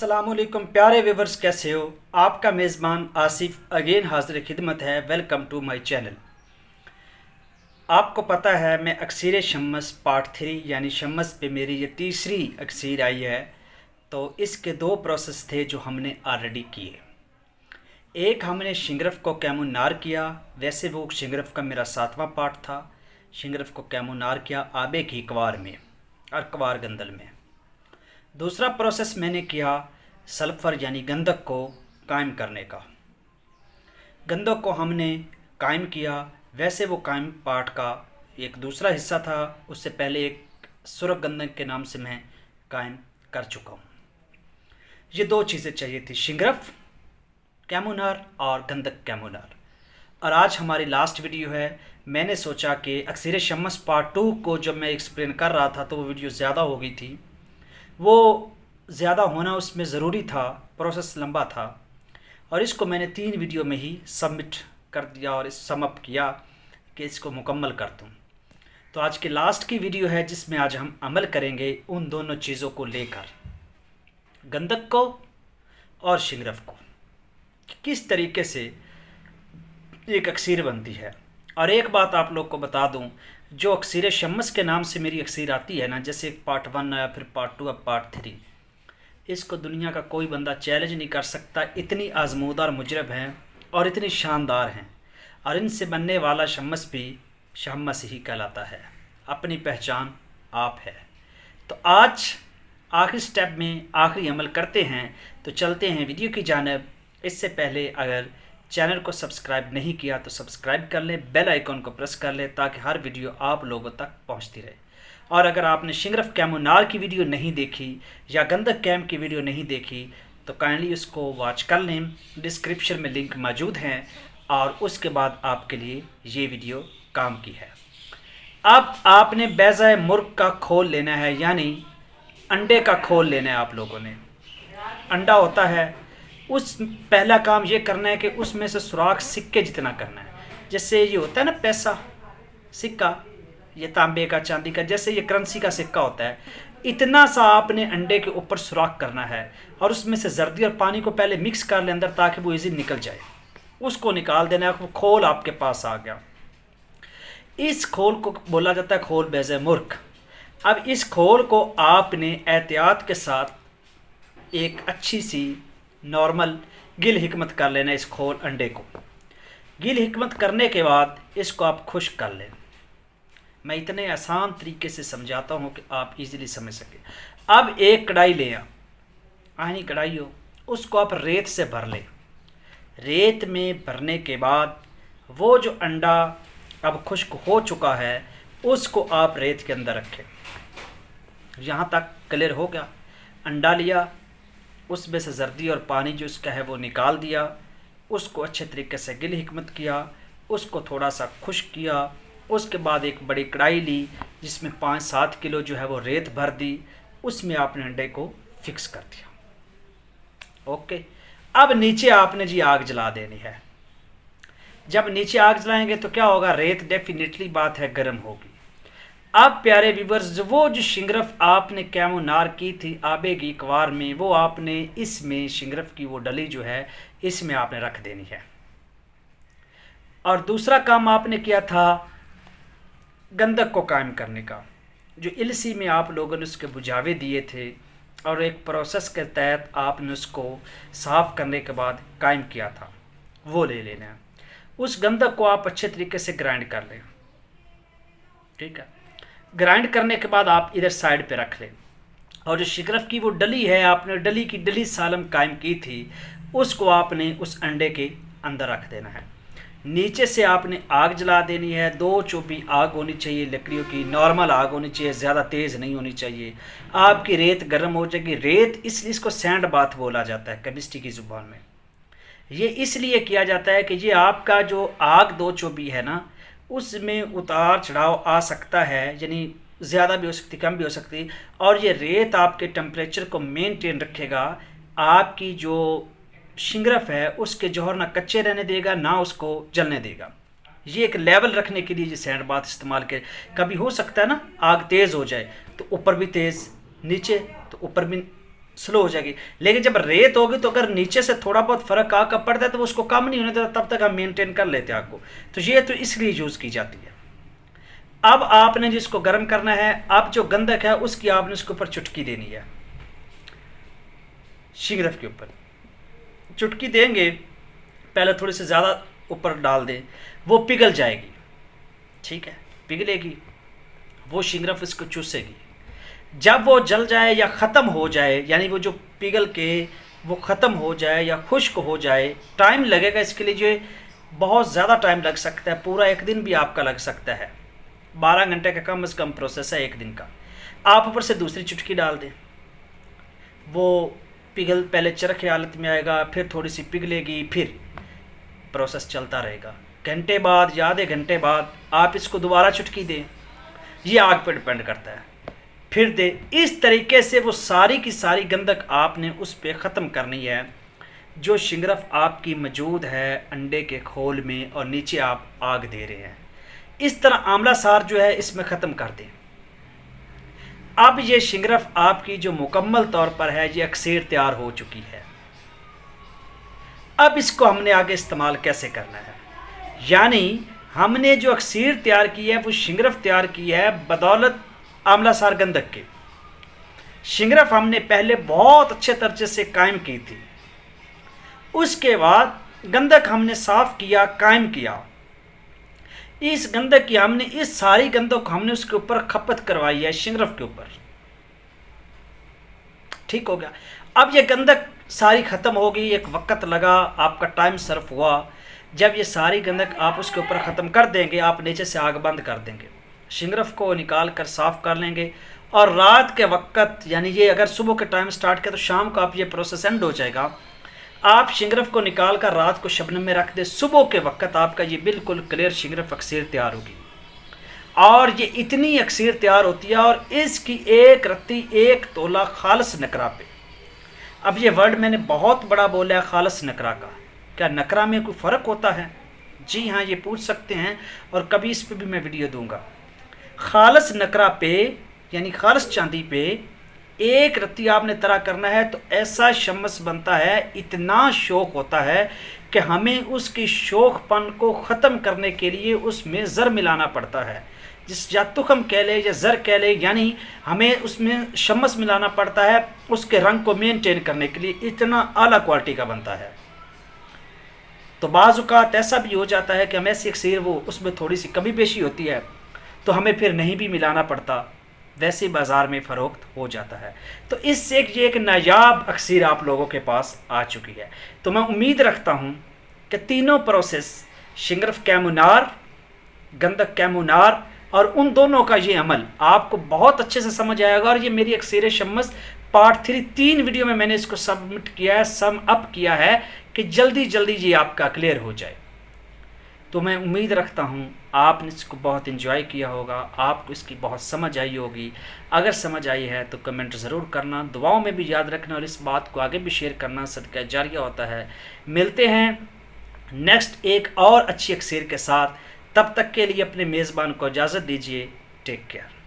अस्सलामुअलैकुम प्यारे व्यूवर्स, कैसे हो। आपका मेज़बान आसिफ अगेन हाजिर खिदमत है। Welcome to my channel. आपको पता है मैं अक्सीर शम्मस पार्ट 3 यानी शम्मस पे मेरी ये तीसरी अक्सीर आई है। तो इसके दो प्रोसेस थे जो हमने ऑलरेडी किए। एक हमने शिंगरफ को कैमुनार किया, वैसे वो शिंगरफ का मेरा 7वां पार्ट था। शिंगरफ को कैमुनार किया आबे की कवार में और कवार गंदल में। दूसरा प्रोसेस मैंने किया सल्फ़र यानी गंधक को कायम करने का। गंधक को हमने कायम किया, वैसे वो कायम पार्ट का एक दूसरा हिस्सा था। उससे पहले एक सुरख गंधक के नाम से मैं कायम कर चुका हूँ। ये दो चीज़ें चाहिए थी, शिंगरफ कैमुनार और गंधक कैमुनार। और आज हमारी लास्ट वीडियो है। मैंने सोचा कि अक्सीर शम्मस पार्ट 2 को जब मैं एक्सप्लेन कर रहा था तो वो वीडियो ज़्यादा हो गई थी। वो ज़्यादा होना उसमें ज़रूरी था, प्रोसेस लंबा था, और इसको मैंने 3 वीडियो में ही सबमिट कर दिया और इस समअप किया कि इसको मुकम्मल कर दूँ। तो आज की लास्ट की वीडियो है जिसमें आज हम अमल करेंगे उन दोनों चीज़ों को लेकर, गंधक को और शिंगरफ को, कि किस तरीके से एक अक्सीर बनती है। और एक बात आप लोग को बता दूं, जो अक्सीर शम्मस के नाम से मेरी अक्सीर आती है ना, जैसे पार्ट 1 आया, फिर पार्ट 2, अब पार्ट 3, इसको दुनिया का कोई बंदा चैलेंज नहीं कर सकता। इतनी आजमूदा और मुजरब हैं और इतनी शानदार हैं, और इनसे बनने वाला शम्मस भी शम्मस ही कहलाता है। अपनी पहचान आप है। तो आज आखिरी स्टेप में आखिरी अमल करते हैं, तो चलते हैं वीडियो की जानिब। इससे पहले अगर चैनल को सब्सक्राइब नहीं किया तो सब्सक्राइब कर लें, बेल आइकॉन को प्रेस कर लें ताकि हर वीडियो आप लोगों तक पहुंचती रहे। और अगर आपने शिंगरफ कैमुनार की वीडियो नहीं देखी या गंधक कैम की वीडियो नहीं देखी तो काइंडली उसको वॉच कर लें, डिस्क्रिप्शन में लिंक मौजूद हैं, और उसके बाद आपके लिए ये वीडियो काम की है। अब आपने बैज़ाए मुर्ग का खोल लेना है, यानी अंडे का खोल लेना है। आप लोगों ने अंडा होता है, उस पहला काम ये करना है कि उसमें से सुराख सिक्के जितना करना है। जैसे ये होता है ना पैसा, सिक्का, ये तांबे का, चांदी का, जैसे ये करेंसी का सिक्का होता है, इतना सा आपने अंडे के ऊपर सुराख करना है और उसमें से जर्दी और पानी को पहले मिक्स कर लें अंदर ताकि वो इजी निकल जाए। उसको निकाल देना है, वो खोल आपके पास आ गया। इस खोल को बोला जाता है खोल बैज़े मुर्ग। अब इस खोल को आपने एहतियात के साथ एक अच्छी सी नॉर्मल गिल हिकमत कर लेना। इस खोल अंडे को गिल हिकमत करने के बाद इसको आप खुश्क कर लें। मैं इतने आसान तरीके से समझाता हूँ कि आप इजीली समझ सकें। अब एक कढ़ाई लें, आनी कढ़ाई हो, उसको आप रेत से भर लें। रेत में भरने के बाद वो जो अंडा अब खुश्क हो चुका है उसको आप रेत के अंदर रखें। यहाँ तक क्लियर हो गया। अंडा लिया, उसमें से जर्दी और पानी जो उसका है वो निकाल दिया, उसको अच्छे तरीके से गिल हिकमत किया, उसको थोड़ा सा खुश्क किया। उसके बाद एक बड़ी कढ़ाई ली जिसमें 5-7 किलो जो है वो रेत भर दी, उसमें आपने अंडे को फिक्स कर दिया। ओके, अब नीचे आपने जी आग जला देनी है। जब नीचे आग जलाएंगे तो क्या होगा, रेत डेफिनेटली बात है गर्म होगी। अब प्यारे व्यूवर्स, वो जो शिंगरफ आपने कैमुनार की थी आबे की कवार में, वो आपने इसमें शिंगरफ की वो डली जो है इसमें आपने रख देनी है। और दूसरा काम आपने किया था गंधक को कायम करने का, जो इलसी में आप लोगों ने उसके बुझावे दिए थे और एक प्रोसेस के तहत आपने उसको साफ़ करने के बाद कायम किया था, वो ले लेना है। उस गंधक को आप अच्छे तरीके से ग्राइंड कर लें। ठीक है, ग्राइंड करने के बाद आप इधर साइड पे रख लें। और जो शिंगरफ की वो डली है, आपने डली की डली सालम कायम की थी, उसको आपने उस अंडे के अंदर रख देना है। नीचे से आपने आग जला देनी है। 2 चौबी आग होनी चाहिए, लकड़ियों की नॉर्मल आग होनी चाहिए, ज़्यादा तेज़ नहीं होनी चाहिए। आपकी रेत गर्म हो जाएगी। रेत इसको सैंड बाथ बोला जाता है केमिस्ट्री की ज़ुबान में। ये इसलिए किया जाता है कि ये आपका जो आग 2 चौबी है ना, उसमें उतार चढ़ाव आ सकता है, यानी ज़्यादा भी हो सकती, कम भी हो सकती, और ये रेत आपके टेम्परेचर को मेंटेन रखेगा। आपकी जो शिंगरफ है उसके जौहर ना कच्चे रहने देगा ना उसको जलने देगा। ये एक लेवल रखने के लिए ये सैंड बाथ इस्तेमाल कर। कभी हो सकता है ना आग तेज़ हो जाए तो ऊपर भी तेज़, नीचे तो ऊपर भी स्लो हो जाएगी। लेकिन जब रेत होगी तो अगर नीचे से थोड़ा बहुत फर्क आग का पड़ता है तो वो उसको कम नहीं होने देता, तब तक हम मेंटेन कर लेते हैं आग को। तो ये तो इसलिए यूज़ की जाती है। अब आपने जिसको गर्म करना है, अब जो गंधक है उसकी आपने उसके ऊपर चुटकी देनी है, शिंगरफ के ऊपर चुटकी देंगे। पहले थोड़ी सी ज़्यादा ऊपर डाल दें, वो पिघल जाएगी, ठीक है, पिघलेगी, वो शिंगरफ इसको चूसेगी। जब वो जल जाए या ख़त्म हो जाए, यानी वो जो पिघल के वो ख़त्म हो जाए या खुश्क हो जाए, टाइम लगेगा इसके लिए, जो बहुत ज़्यादा टाइम लग सकता है, पूरा एक दिन भी आपका लग सकता है। 12 घंटे का कम से कम प्रोसेस है एक दिन का। आप ऊपर से दूसरी चुटकी डाल दें, वो पिघल पहले चरखे हालत में आएगा, फिर थोड़ी सी पिघलेगी, फिर प्रोसेस चलता रहेगा। घंटे बाद या आधे घंटे बाद आप इसको दोबारा चुटकी दें, ये आग पर डिपेंड करता है, फिर दे। इस तरीके से वो सारी की सारी गंधक आपने उस पर ख़त्म करनी है जो शिंगरफ आपकी मौजूद है अंडे के खोल में, और नीचे आप आग दे रहे हैं। इस तरह आंवला सार जो है इसमें ख़त्म कर दें। अब ये शिंगरफ आपकी जो मुकम्मल तौर पर है, ये अक्सेर तैयार हो चुकी है। अब इसको हमने आगे इस्तेमाल कैसे करना है, यानी हमने जो अक्सेर तैयार की है, वो शिंगरफ तैयार की है बदौलत आंवला सार गंधक के। शिंगरफ हमने पहले बहुत अच्छे तरीके से कायम की थी, उसके बाद गंधक हमने साफ किया, कायम किया। इस गंधक की हमने, इस सारी गंधक हमने उसके ऊपर खपत करवाई है, शिंगरफ के ऊपर, ठीक हो गया। अब ये गंधक सारी ख़त्म हो गई, एक वक्त लगा, आपका टाइम सर्फ हुआ। जब ये सारी गंधक आप उसके ऊपर ख़त्म कर देंगे, आप नीचे से आग बंद कर देंगे, शिंगरफ को निकाल कर साफ़ कर लेंगे, और रात के वक्त, यानी ये अगर सुबह के टाइम स्टार्ट किया तो शाम को आप ये प्रोसेस एंड हो जाएगा। आप शिंगरफ को निकाल कर रात को शबनम में रख दें, सुबह के वक्त आपका ये बिल्कुल क्लियर शिंगरफ अक्सेर तैयार होगी। और ये इतनी अक्सेर तैयार होती है, और इसकी एक रत्ती 1 तोला खालस नकरा पे। अब ये वर्ड मैंने बहुत बड़ा बोला है, खालस नकरा का। क्या नकरा में कोई फ़र्क होता है? जी हाँ, ये पूछ सकते हैं, और कभी इस पर भी मैं वीडियो दूंगा। खालस नकरा पे, यानी खालस चांदी पे 1 रत्ती आपने तरा करना है, तो ऐसा शम्मस बनता है, इतना शौक होता है कि हमें उसकी शौकपन को ख़त्म करने के लिए उसमें ज़र मिलाना पड़ता है, जिस या तुखम कह ले या ज़र कह ले, यानी हमें उसमें शम्मस मिलाना पड़ता है उसके रंग को मेंटेन करने के लिए। इतना आला क्वालिटी का बनता है। तो बाज़ औक़ात ऐसा भी हो जाता है कि हम ऐसी अक्सेर, वो उसमें थोड़ी सी कमी पेशी होती है, तो हमें फिर नहीं भी मिलाना पड़ता, वैसे बाज़ार में फ़रोख्त हो जाता है। तो इससे ये एक नायाब अक्सेर आप लोगों के पास आ चुकी है। तो मैं उम्मीद रखता हूँ कि तीनों प्रोसेस, शिंगरफ कैमुनार, गंधक कैमुनार, और उन दोनों का ये अमल आपको बहुत अच्छे से समझ आएगा। और ये मेरी अक्सेर शम्मस पार्ट 3 वीडियो में मैंने इसको सबमिट किया है, सम अप किया है, कि जल्दी जल्दी ये आपका क्लियर हो जाए। तो मैं उम्मीद रखता हूँ आपने इसको बहुत एंजॉय किया होगा, आपको इसकी बहुत समझ आई होगी। अगर समझ आई है तो कमेंट ज़रूर करना, दुआओं में भी याद रखना, और इस बात को आगे भी शेयर करना सदका जारिया होता है। मिलते हैं नेक्स्ट एक और अच्छी अक्सेर के साथ, तब तक के लिए अपने मेज़बान को इजाज़त दीजिए। Take care.